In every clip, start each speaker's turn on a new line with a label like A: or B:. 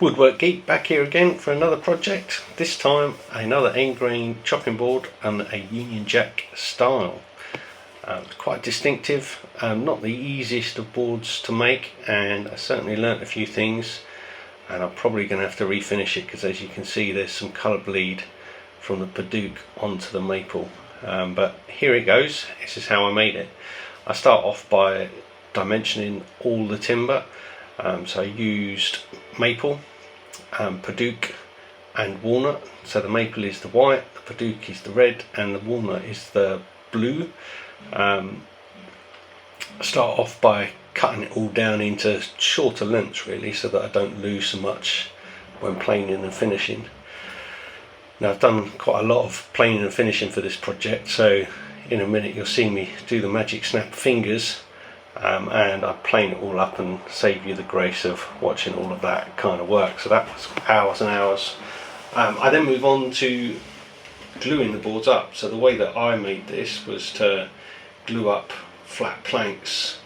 A: Woodworkgeek back here again for another project. This time another end grain chopping board and a Union Jack style. Quite distinctive, not the easiest of boards to make, and I certainly learnt a few things, and I'm probably going to have to refinish it because, as you can see, there's some colour bleed from the Padauk onto the maple. But here it goes. This is how I made it. I start off by dimensioning all the timber. So I used maple, Padauk and walnut. So the maple is the white, the Padauk is the red, and the walnut is the blue. Start off by cutting it all down into shorter lengths really, so that I don't lose so much when planing and finishing. Now I've done quite a lot of planing and finishing for this project, so in a minute you'll see me do the magic snap fingers. And I plane it all up and save you the grace of watching all of that kind of work. So that was hours and hours. I then move on to gluing the boards up. So the way that I made this was to glue up flat planks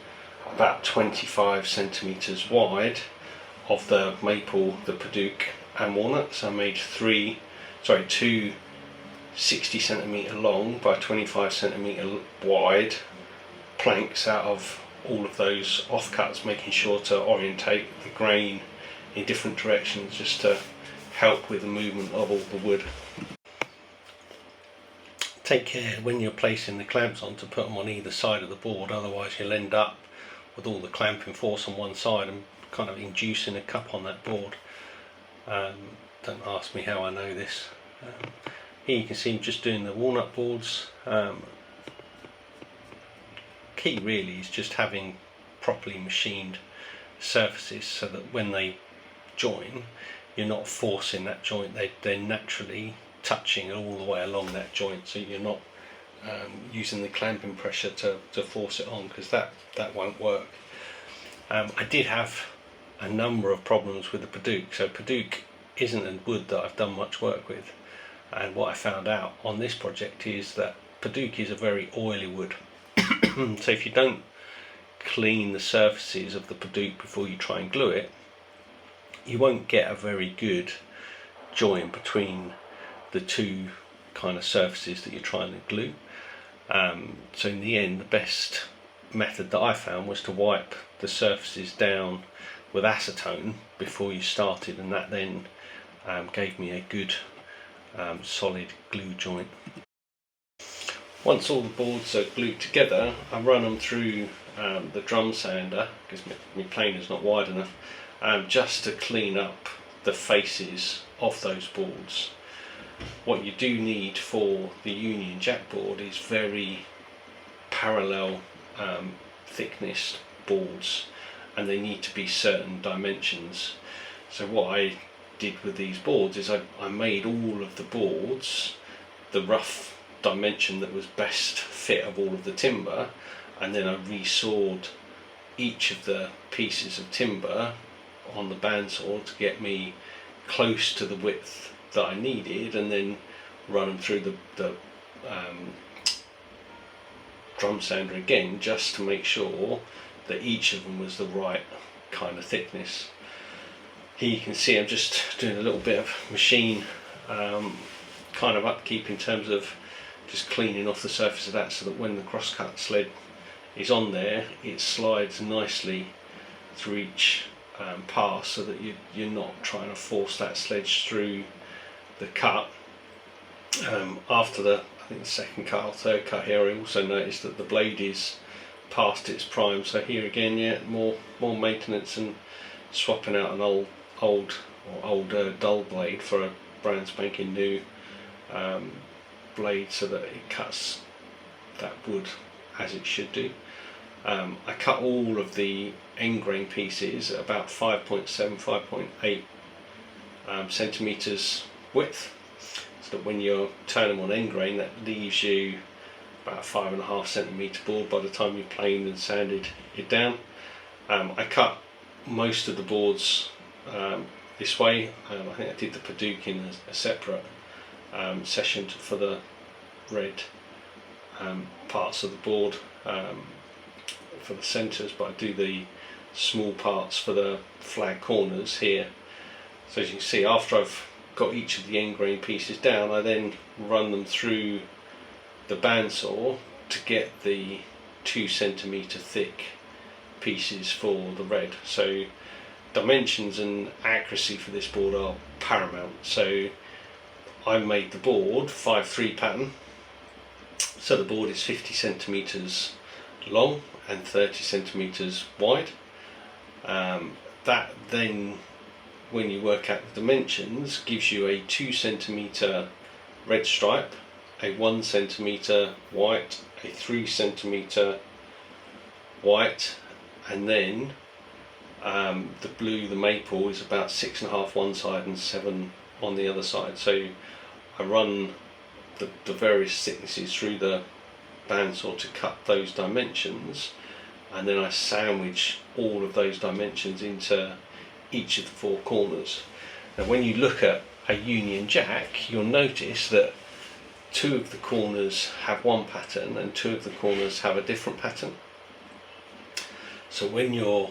A: about 25 centimeters wide of the maple, the Padauk and walnut. So I made two 60 centimeter long by 25 centimeter wide planks out of all of those offcuts, making sure to orientate the grain in different directions just to help with the movement of all the wood. Take care when you're placing the clamps on to put them on either side of the board, otherwise you'll end up with all the clamping force on one side and kind of inducing a cup on that board. Don't ask me how I know this. Here you can see I'm just doing the walnut boards. Key really is just having properly machined surfaces so that when they join, you're not forcing that joint, they're naturally touching all the way along that joint, so you're not using the clamping pressure to force it on, because that won't work. I did have a number of problems with the Padauk. So Padauk isn't a wood that I've done much work with, and what I found out on this project is that Padauk is a very oily wood. So if you don't clean the surfaces of the Padauk before you try and glue it, you won't get a very good join between the two kind of surfaces that you're trying to glue. So in the end, the best method that I found was to wipe the surfaces down with acetone before you started, and that then gave me a good solid glue joint. Once all the boards are glued together, I run them through the drum sander, because my planer's not wide enough, just to clean up the faces of those boards. What you do need for the Union Jack board is very parallel thickness boards, and they need to be certain dimensions. So what I did with these boards is I made all of the boards the rough dimension that was best fit of all of the timber, and then I resawed each of the pieces of timber on the bandsaw to get me close to the width that I needed, and then run them through the drum sander again, just to make sure that each of them was the right kind of thickness. Here you can see I'm just doing a little bit of machine kind of upkeep in terms of just cleaning off the surface of that, so that when the crosscut sled is on there, it slides nicely through each pass, so that you're not trying to force that sledge through the cut. After the second cut or third cut here, I also noticed that the blade is past its prime. So here again, yeah, more maintenance and swapping out an older dull blade for a brand spanking new blade, so that it cuts that wood as it should do. I cut all of the end grain pieces at about 5.8 centimeters width, so that when you turn them on end grain, that leaves you about a 5.5 centimeter board by the time you've planed and sanded it down. I cut most of the boards this way. I think I did the Padauk in a separate session for the red parts of the board for the centres, but I do the small parts for the flag corners here So as you can see, after I've got each of the end grain pieces down, I then run them through the bandsaw to get the 2 centimetre thick pieces for the red. So dimensions and accuracy for this board are paramount. So I made the board 5/3 pattern, so the board is 50 centimetres long and 30 centimetres wide. That then, when you work out the dimensions, gives you a 2 centimetre red stripe, a 1 centimetre white, a 3 centimetre white, and then the blue, the maple, is about 6.5 one side and 7 on the other side. So I run the various thicknesses through the bandsaw to cut those dimensions, and then I sandwich all of those dimensions into each of the 4 corners. Now when you look at a Union Jack, you'll notice that 2 of the corners have one pattern and 2 of the corners have a different pattern. So when you're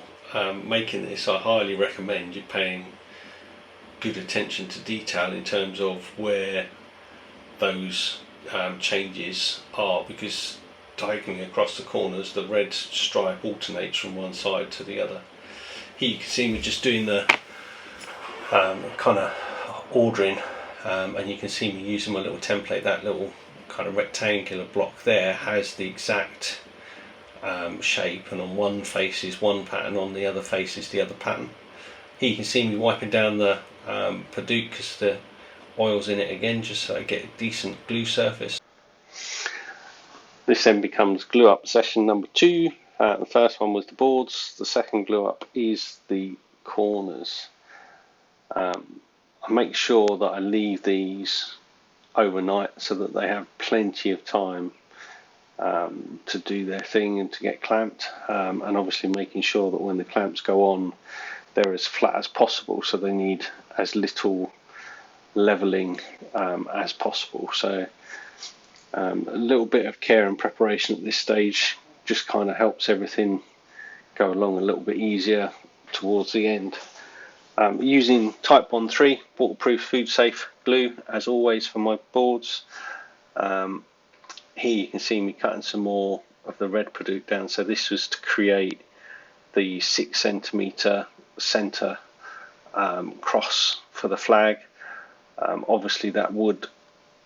A: making this, I highly recommend you paying good attention to detail in terms of where those changes are, because diagonally across the corners the red stripe alternates from one side to the other. Here you can see me just doing the kind of ordering, and you can see me using my little template. That little kind of rectangular block there has the exact shape, and on one face is one pattern, on the other face is the other pattern. Here you can see me wiping down the Padauk because the oil's in it again, just so I get a decent glue surface. This then becomes glue up session number 2. The first one was the boards, the second glue up is the corners. I make sure that I leave these overnight so that they have plenty of time to do their thing and to get clamped, and obviously making sure that when the clamps go on they're as flat as possible, so they need as little leveling as possible. So a little bit of care and preparation at this stage just kind of helps everything go along a little bit easier towards the end. Using type 13 waterproof food safe glue as always for my boards. Here you can see me cutting some more of the red Padauk down. So this was to create the 6 centimetre centre cross for the flag. Obviously that wood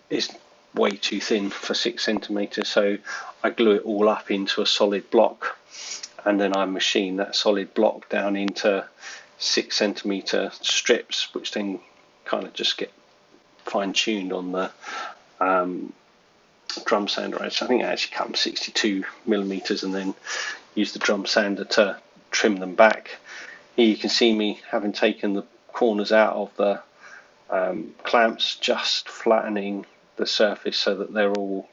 A: is way too thin for 6 centimetres, so I glue it all up into a solid block, and then I machine that solid block down into 6 centimetre strips, which then kind of just get fine-tuned on the drum sander. I think I actually cut them 62 millimeters and then use the drum sander to trim them back. Here you can see me having taken the corners out of the clamps, just flattening the surface so that they're all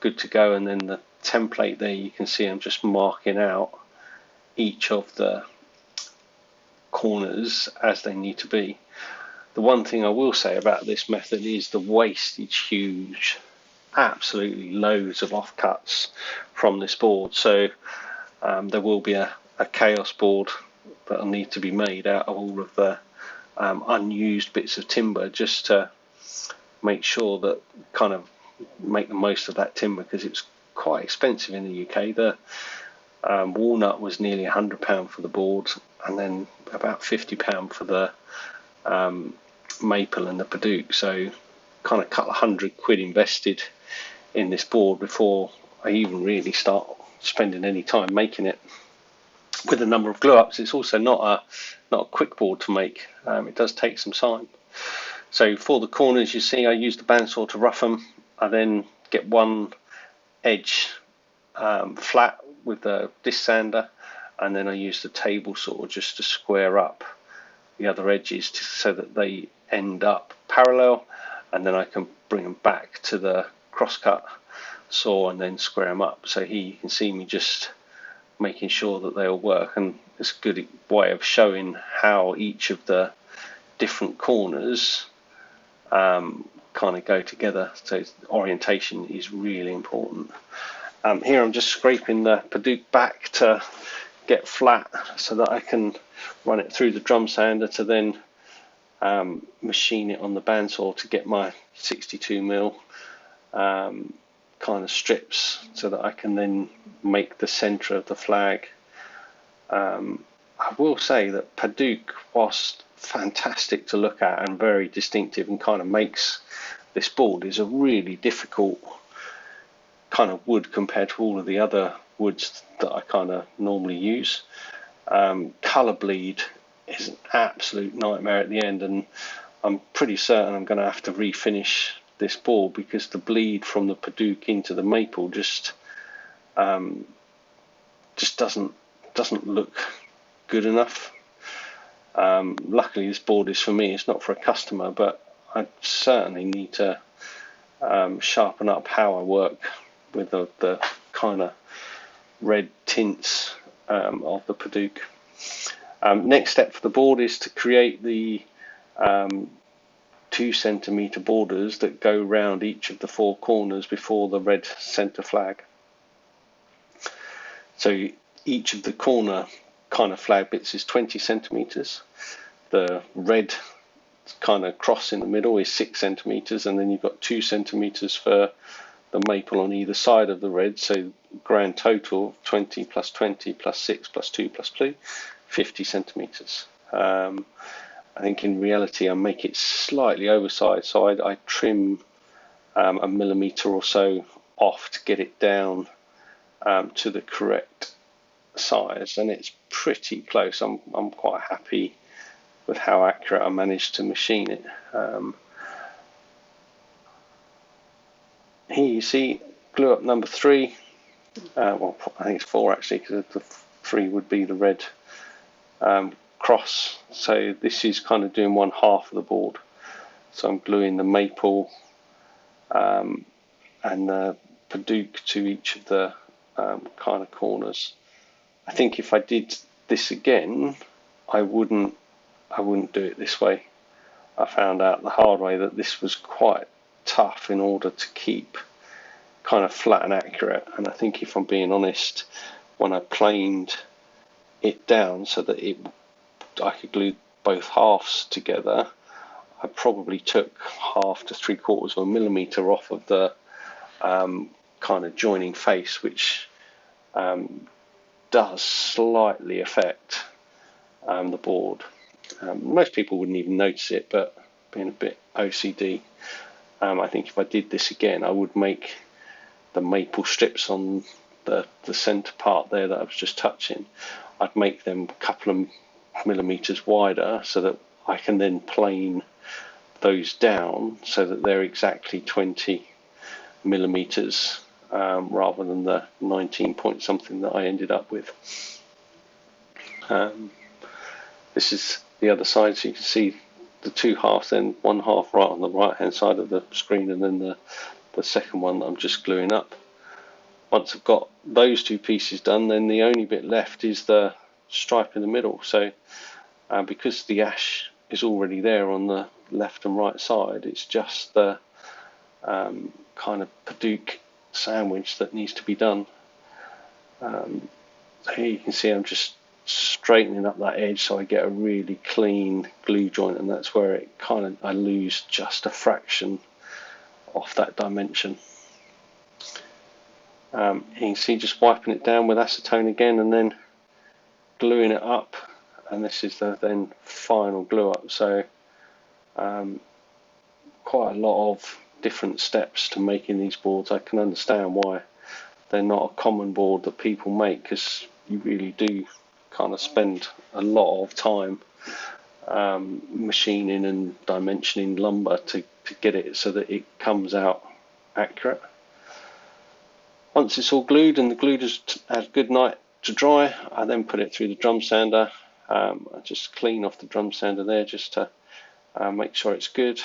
A: good to go, and then the template there you can see I'm just marking out each of the corners as they need to be. The one thing I will say about this method is the waste is huge, absolutely loads of offcuts from this board, so there will be a chaos board that will need to be made out of all of the unused bits of timber, just to make sure that kind of make the most of that timber, because it's quite expensive in the UK. The walnut was nearly £100 for the board, and then about £50 for the maple and the Padauk. So kind of cut £100 invested in this board before I even really start spending any time making it. With the number of glue ups, it's also not a quick board to make. It does take some time. So for the corners, you see I use the bandsaw to rough them. I then get one edge flat with the disc sander, and then I use the table saw just to square up the other edges so that they end up parallel, and then I can bring them back to the crosscut saw and then square them up. So here you can see me just making sure that they all work, and it's a good way of showing how each of the different corners kind of go together. So orientation is really important. Here I'm just scraping the Padauk back to get flat so that I can run it through the drum sander to then machine it on the bandsaw to get my 62mm kind of strips, so that I can then make the centre of the flag. I will say that Padauk, whilst fantastic to look at and very distinctive and kind of makes this board, is a really difficult kind of wood compared to all of the other woods that I kind of normally use. Colour bleed is an absolute nightmare at the end, and I'm pretty certain I'm going to have to refinish this board because the bleed from the Padauk into the maple just doesn't look good enough. Luckily this board is for me, it's not for a customer, but I certainly need to sharpen up how I work with the kind of red tints of the Padauk. Next step for the board is to create the 2cm borders that go round each of the 4 corners before the red centre flag. So each of the corner kind of flag bits is 20cm. The red kind of cross in the middle is 6cm, and then you've got 2cm for the maple on either side of the red. So grand total 20 plus 20 plus 6 plus 2 plus 2, 50cm. I think in reality I make it slightly oversized, so I trim a millimetre or so off to get it down to the correct size, and it's pretty close. I'm quite happy with how accurate I managed to machine it. Here you see glue up number 3. Well, I think it's 4 actually, because the 3 would be the red cross. So this is kind of doing 1/2 of the board. So I'm gluing the maple and the Padauk to each of the kind of corners. I think if I did this again, I wouldn't do it this way. I found out the hard way that this was quite tough in order to keep kind of flat and accurate. And I think, if I'm being honest, when I planed it down so that I could glue both halves together, I probably took 1/2 to 3/4 of a millimetre off of the kind of joining face, which does slightly affect the board. Most people wouldn't even notice it, but being a bit OCD, I think if I did this again, I would make the maple strips on the centre part there that I was just touching, I'd make them a couple of millimetres wider so that I can then plane those down so that they're exactly 20mm rather than the 19 point something that I ended up with. This is the other side, so you can see the 2 halves, then 1/2 right on the right hand side of the screen, and then the second one that I'm just gluing up. Once I've got those 2 pieces done, then the only bit left is the stripe in the middle. So because the ash is already there on the left and right side, it's just the kind of Padauk sandwich that needs to be done. Here you can see I'm just straightening up that edge so I get a really clean glue joint, and that's where it I lose just a fraction off that dimension. You can see just wiping it down with acetone again and then gluing it up, and this is the then final glue up. So quite a lot of different steps to making these boards. I can understand why they're not a common board that people make, because you really do kind of spend a lot of time machining and dimensioning lumber to get it so that it comes out accurate. Once it's all glued and the glue has had a good night to dry, I then put it through the drum sander. I just clean off the drum sander there just to make sure it's good,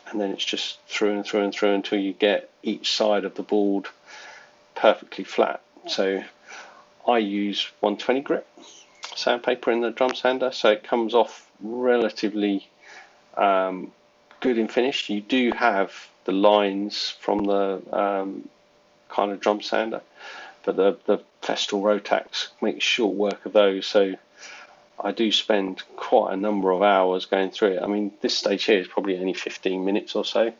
A: and then it's just through and through and through until you get each side of the board perfectly flat. So I use 120 grit sandpaper in the drum sander, so it comes off relatively good in finish. You do have the lines from the kind of drum sander, but the Festool Rotax makes short work of those, so I do spend quite a number of hours going through it. I mean, this stage here is probably only 15 minutes or so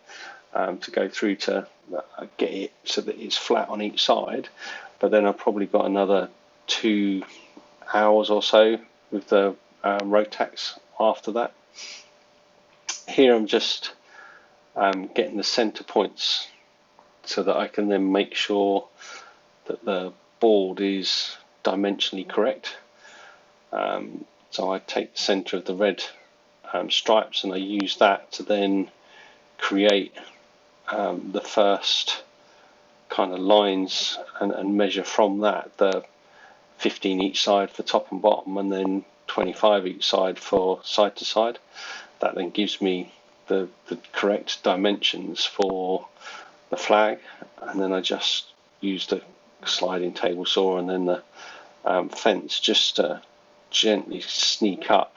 A: to go through to get it so that it's flat on each side. But then I've probably got another 2 hours or so with the Rotax after that. Here I'm just getting the center points so that I can then make sure that the board is dimensionally correct. So I take the center of the red stripes and I use that to then create the first kind of lines and measure from that the 15 each side for top and bottom, and then 25 each side for side to side. That then gives me the correct dimensions for the flag, and then I just use the sliding table saw and then the fence just to gently sneak up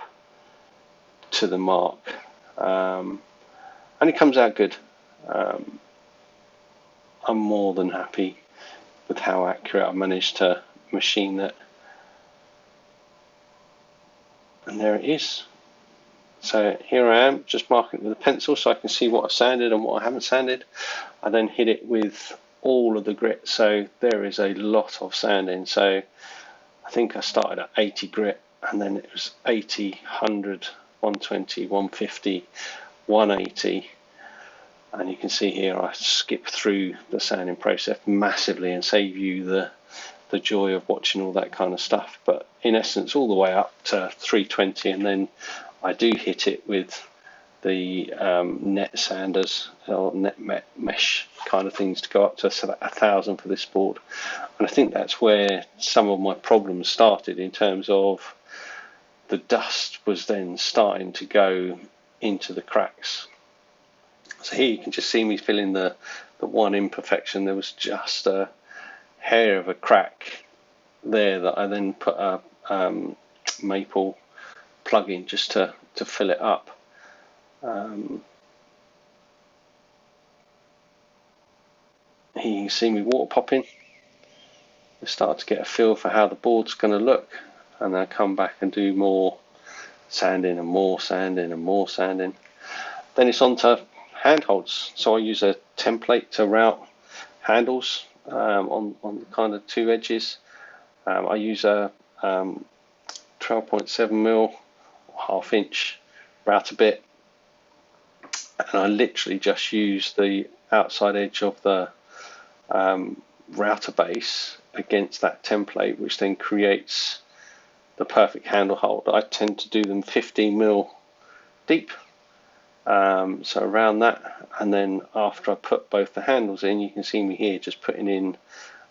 A: to the mark, and it comes out good. I'm more than happy with how accurate I managed to machine that, and there it is. So here I am, just marking it with a pencil so I can see what I've sanded and what I haven't sanded. I then hit it with all of the grit, so there is a lot of sanding. So I think I started at 80 grit, and then it was 80, 100, 120, 150, 180. And you can see here I skip through the sanding process massively and save you the joy of watching all that kind of stuff. But in essence, all the way up to 320, and then I do hit it with the net sanders or net mesh kind of things to go up to 1,000 for this board. And I think that's where some of my problems started, in terms of the dust was then starting to go into the cracks. So here you can just see me filling the one imperfection. There was just a hair of a crack there that I then put a maple plug in just to fill it up. Here you can see me water popping. I start to get a feel for how the board's going to look, and then I come back and do more sanding and more sanding and more sanding. Then it's on to handholds. So I use a template to route handles on the kind of two edges. I use a 12.7mm, half-inch router bit, and I literally just use the outside edge of the router base against that template, which then creates the perfect handle hold. I tend to do them 15mm deep, so around that, and then after I put both the handles in, you can see me here just putting in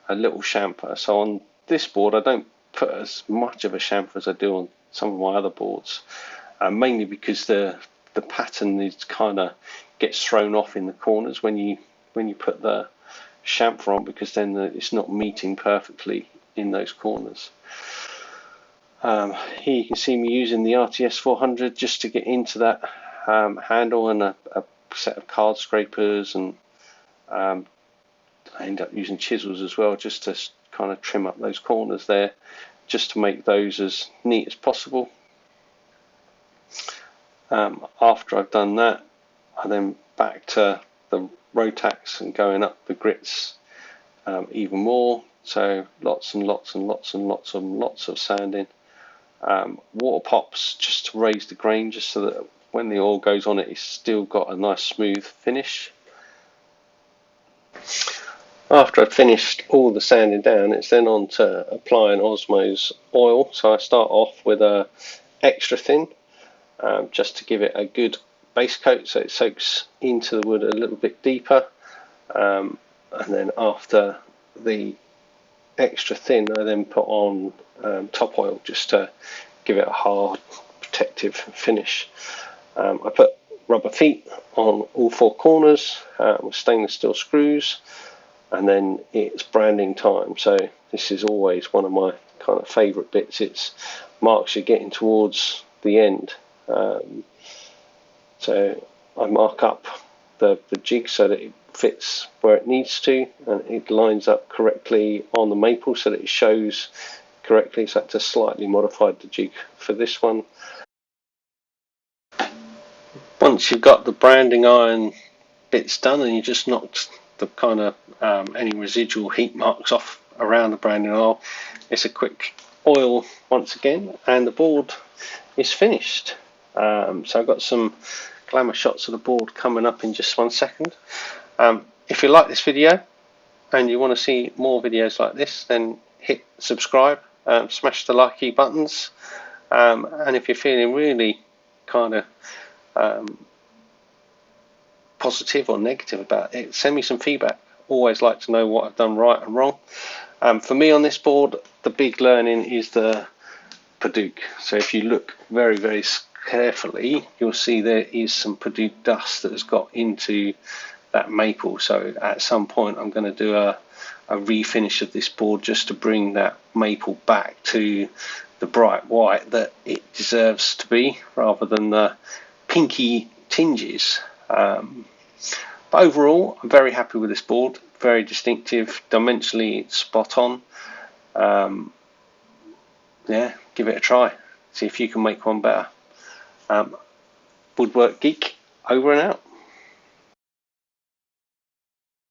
A: a little chamfer. So on this board I don't put as much of a chamfer as I do on some of my other boards, mainly because the pattern is kind of gets thrown off in the corners when you put the chamfer on, because then it's not meeting perfectly in those corners. Here you can see me using the RTS 400 just to get into that handle, and a set of card scrapers, and I end up using chisels as well just to kind of trim up those corners there, just to make those as neat as possible. After I've done that, I then back to the Rotax and going up the grits even more. So lots and lots and lots and lots and lots of sanding. Water pops just to raise the grain, just so that when the oil goes on it, it's still got a nice smooth finish. After I've finished all the sanding down, it's then on to applying Osmo's oil. So I start off with a extra thin, just to give it a good base coat so it soaks into the wood a little bit deeper, and then after the extra thin I then put on top oil just to give it a hard protective finish. I put rubber feet on all four corners with stainless steel screws, and then it's branding time. So this is always one of my kind of favourite bits. It's marks you're getting towards the end. So I mark up the jig so that it fits where it needs to, and it lines up correctly on the maple so that it shows correctly, so I had to slightly modify the jig for this one. Once you've got the branding iron bits done and you just knocked the kind of any residual heat marks off around the branding iron, it's a quick oil once again and the board is finished. So I've got some glamour shots of the board coming up in just 1 second. If you like this video and you want to see more videos like this, then hit subscribe, smash the likey buttons, and if you're feeling really kind of positive or negative about it, send me some feedback. Always like to know what I've done right and wrong. For me on this board, the big learning is the Padauk. So if you look very, very carefully, you'll see there is some Padauk dust that has got into that maple. So at some point I'm going to do a refinish of this board just to bring that maple back to the bright white that it deserves to be, rather than the pinky tinges. But overall, I'm very happy with this board. Very distinctive, dimensionally it's spot on. Yeah, give it a try. See if you can make one better. Woodwork Geek, over and out.